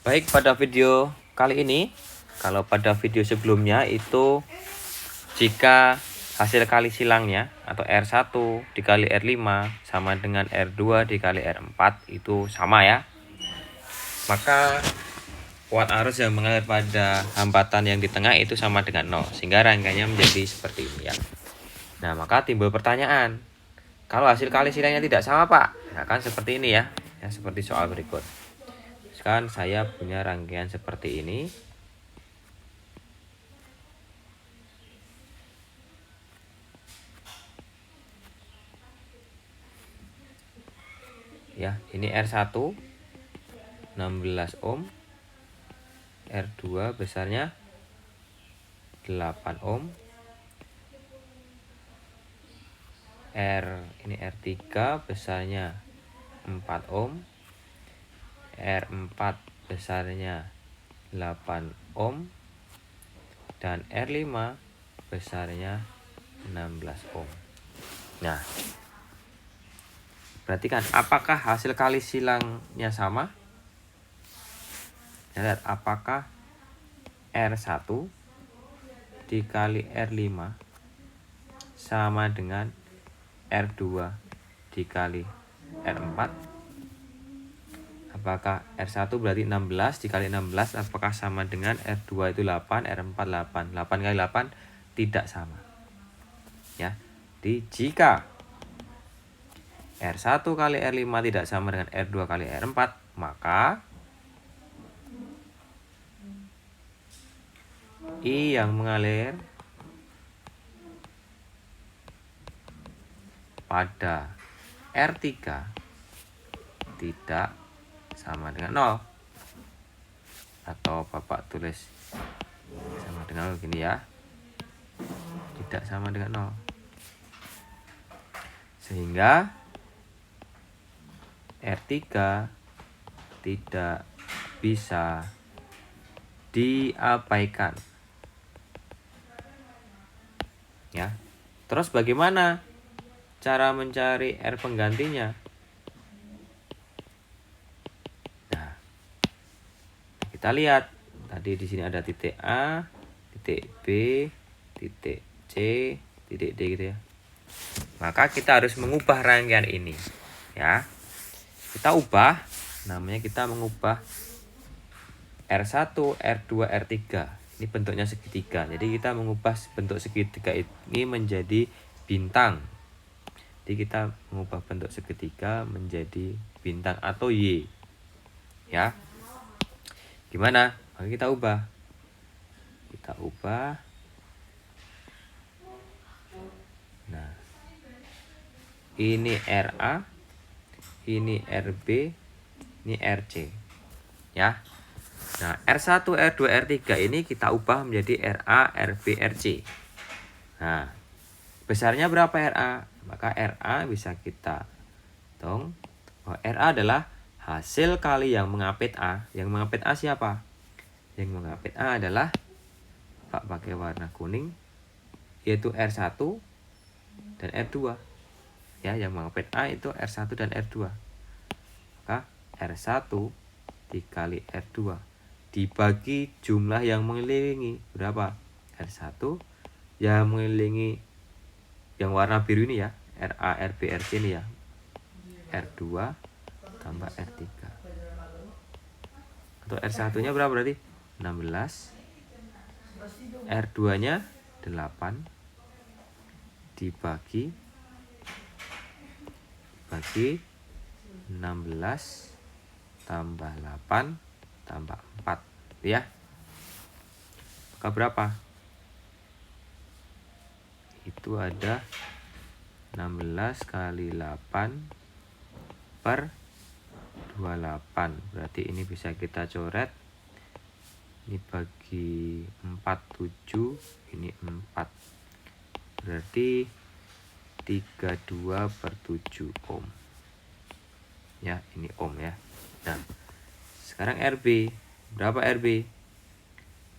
Baik, pada video kali ini, kalau pada video sebelumnya itu jika hasil kali silangnya atau R1 dikali R5 sama dengan R2 dikali R4 itu sama ya, maka kuat arus yang mengalir pada hambatan yang di tengah itu sama dengan 0, sehingga rangkaiannya menjadi seperti ini ya. Nah, maka timbul pertanyaan, kalau hasil kali silangnya tidak sama Pak, nah kan seperti ini ya, seperti soal berikut. Sekarang saya punya rangkaian seperti ini. Ya, ini R1 16 ohm, R2 besarnya 8 ohm, ini R3 besarnya 4 ohm, R4 besarnya 8 ohm, dan R5 besarnya 16 ohm. Nah, perhatikan apakah hasil kali silangnya sama? Lihat apakah R1 dikali R5 sama dengan R2 dikali R4. Apakah R1 berarti 16 dikali 16 apakah sama dengan R2 itu 8, R4 8. 8 kali 8 tidak sama. Ya. Jadi jika R1 kali R5 tidak sama dengan R2 kali R4, maka I yang mengalir pada R3 tidak sama dengan 0. Atau Bapak tulis sama dengan 0 gini ya. Tidak sama dengan 0. Sehingga R3 tidak bisa diabaikan. Ya. Terus bagaimana cara mencari R penggantinya? Nah, kita lihat tadi di sini ada titik A, titik B, titik C, titik D gitu ya. Maka kita harus mengubah rangkaian ini, ya. Kita ubah, namanya kita mengubah R1, R2, R3. Ini bentuknya segitiga. Jadi kita mengubah bentuk segitiga ini menjadi bintang. Jadi kita mengubah bentuk segitiga menjadi bintang atau Y. Ya. Gimana? Maka kita ubah. Kita ubah. Nah. Ini RA, ini RB, ini RC. Ya. Nah, R1, R2, R3 ini kita ubah menjadi RA, RB, RC. Nah, besarnya berapa RA? Maka RA bisa kita hitung bahwa RA adalah hasil kali yang mengapit A. Yang mengapit A siapa? Yang mengapit A adalah Pak pakai warna kuning, yaitu R1 dan R2. Ya, yang mengapit A itu R1 dan R2. Maka R1 dikali R2 dibagi jumlah yang mengelilingi berapa? R1 yang mengelilingi yang warna biru ini ya, RA, RB, RC ini ya, R2 tambah R3. Atau R1 nya berapa berarti? 16, R2 nya 8 dibagi 16 tambah 8 tambah 4 ya. Maka berapa? Itu ada 16 kali 8 per 28. Berarti ini bisa kita coret. Ini bagi 4 7, ini 4. Berarti 32 per 7 ohm. Ya, ini ohm ya. Nah, sekarang RB. Berapa RB?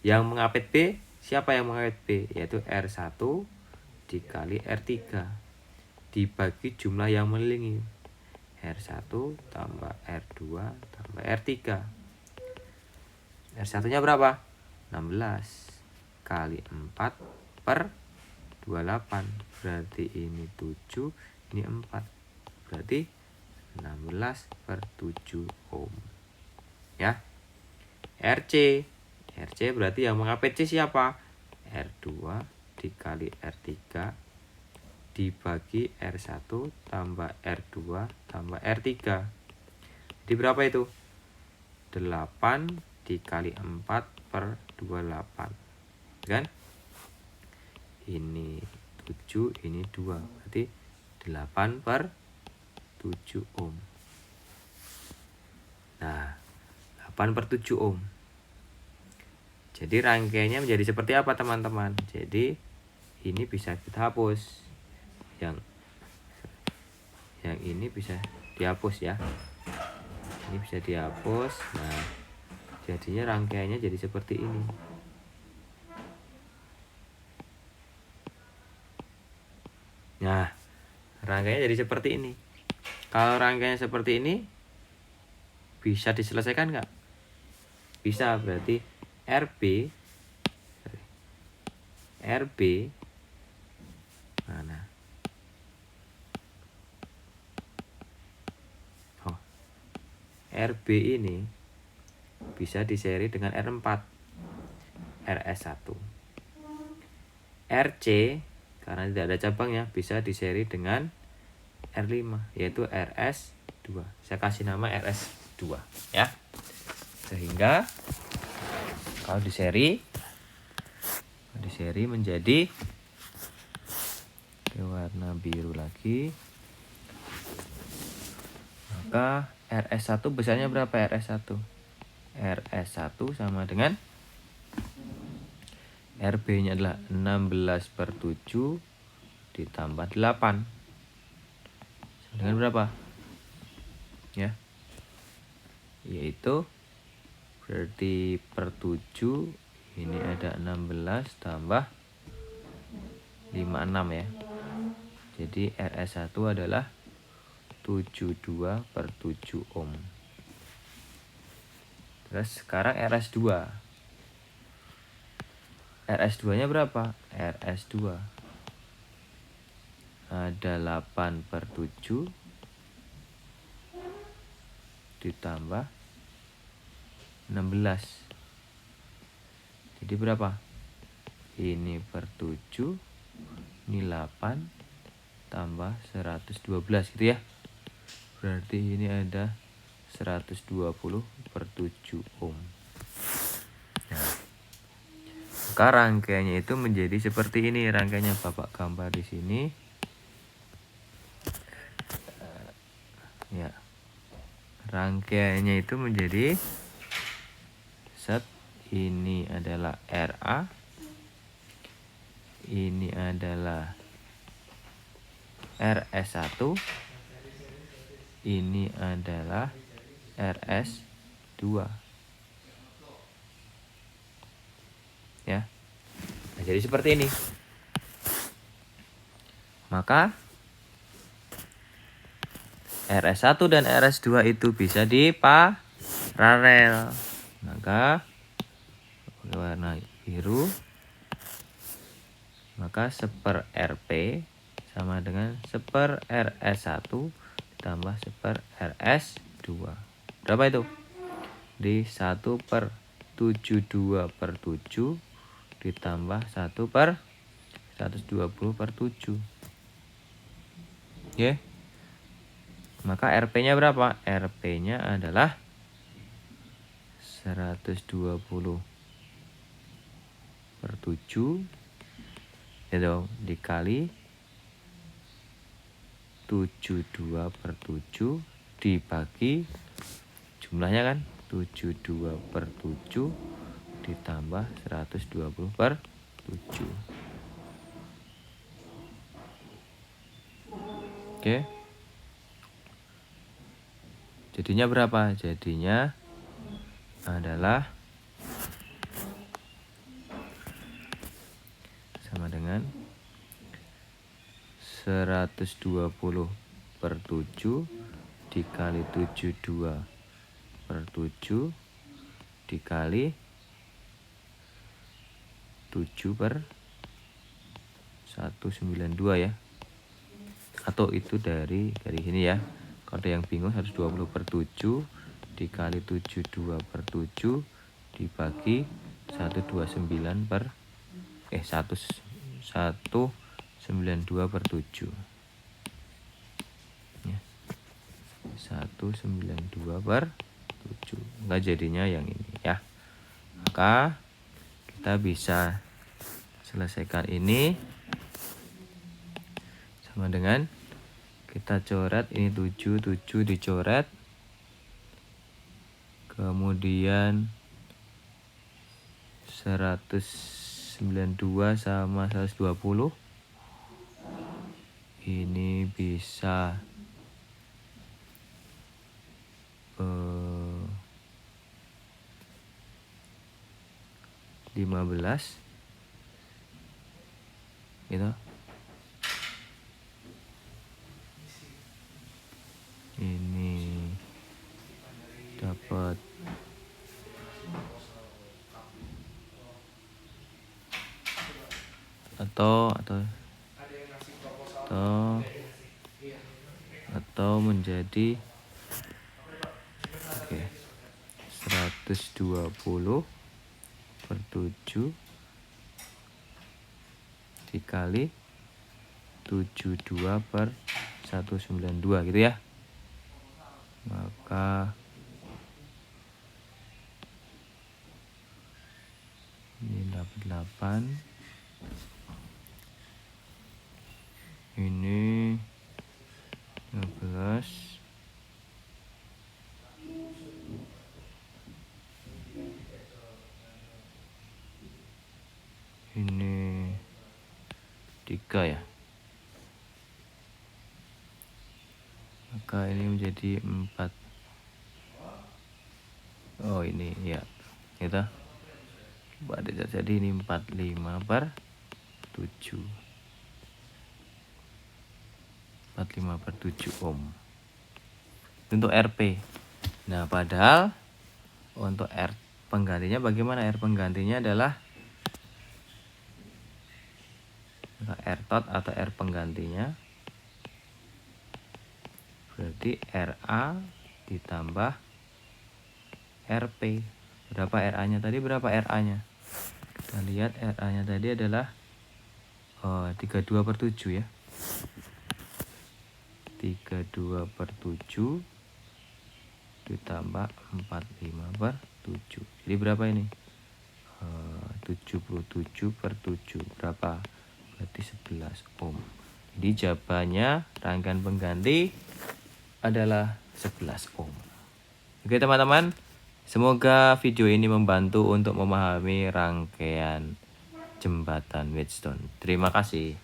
Yang mengapit B, siapa yang mengapit B? Yaitu R1 dikali R3 dibagi jumlah yang mengelilingi. R1 tambah R2 tambah R3. R1 nya berapa? 16 kali 4 per 28, berarti ini 7, ini 4, berarti 16 per 7 ohm ya. RC berarti yang mengapit C siapa? R2 dikali R3 dibagi R1 tambah R2 tambah R3. Jadi berapa itu? 8 dikali 4 per 28 kan? Ini 7, ini 2, berarti 8 per 7 ohm. Nah, 8 per 7 ohm. Jadi rangkaiannya menjadi seperti apa teman-teman? Jadi ini bisa kita hapus. Yang ini bisa dihapus ya. Ini bisa dihapus. Nah, jadinya rangkaiannya jadi seperti ini. Nah, rangkaiannya jadi seperti ini. Kalau rangkaiannya seperti ini, bisa diselesaikan nggak? Bisa, berarti RB mana? Oh, RB ini bisa diseri dengan R4, RS1. RC karena tidak ada cabangnya bisa diseri dengan R5, yaitu RS2. Saya kasih nama RS2 ya. Sehingga kalau diseri menjadi warna biru lagi, maka RS1 besarnya berapa? RS1 sama dengan RB nya adalah 16 per 7 ditambah 8 dengan berapa ya, yaitu berarti per 7 ini ada 16 tambah 56 ya. Jadi RS1 adalah 72 per 7 ohm. Terus sekarang RS2 nya berapa? RS2 ada 8 per 7 ditambah 16. Jadi berapa? Ini per 7, ini 8 tambah 112 gitu ya. Berarti ini ada 120 per 7 ohm. Nah, maka rangkaiannya itu menjadi seperti ini. Rangkaiannya Bapak gambar di sini. Ya. Rangkaiannya itu menjadi ini adalah RA, ini adalah RS1, ini adalah RS2 ya. Nah, jadi seperti ini. Maka RS1 dan RS2 itu bisa diparalel. Maka warna biru, maka 1 RP sama dengan 1 RS1 ditambah 1 RS2. Berapa itu? Di 1 per 72 per 7 ditambah 1 per 120 per 7. Oke. Maka RP nya berapa? RP nya adalah 120 per 7 itu dikali 72 per 7 dibagi jumlahnya kan 72 per 7 ditambah 120 per 7. Oke. Jadinya berapa? Jadinya adalah sama dengan 120 per 7 dikali 72 per 7 dikali 7 per 192 ya. Atau itu dari sini ya. Kalau ada yang bingung 120 per 7 dikali 72 per 7 dibagi 129 per 192 per 7 ya. 192 per 7. Enggak jadinya yang ini ya. Maka kita bisa selesaikan ini sama dengan kita coret ini 7 dicoret, kemudian 192 sama 120 ini bisa 15 gitu. Ini dapat atau menjadi 120 per 7 dikali 72 per 192 gitu ya. Maka ini dapat 8, ini 12, ini 3 ya. Maka ini menjadi 4. Oh ini ya gitu. Jadi ini 45 per 7. 45 per 7 ohm untuk RP. Nah padahal untuk R penggantinya bagaimana? R penggantinya adalah R tot atau R penggantinya berarti RA ditambah RP. Berapa RA-nya tadi? Berapa RA-nya? Kita lihat RA-nya tadi adalah 32 per 7 ya. 32 per 7 ditambah 45 per 7. Jadi berapa ini? 77 per 7. Berapa? Berarti 11 ohm. Jadi jawabannya rangkaian pengganti adalah 11 ohm. Oke teman-teman, semoga video ini membantu untuk memahami rangkaian jembatan Wheatstone. Terima kasih.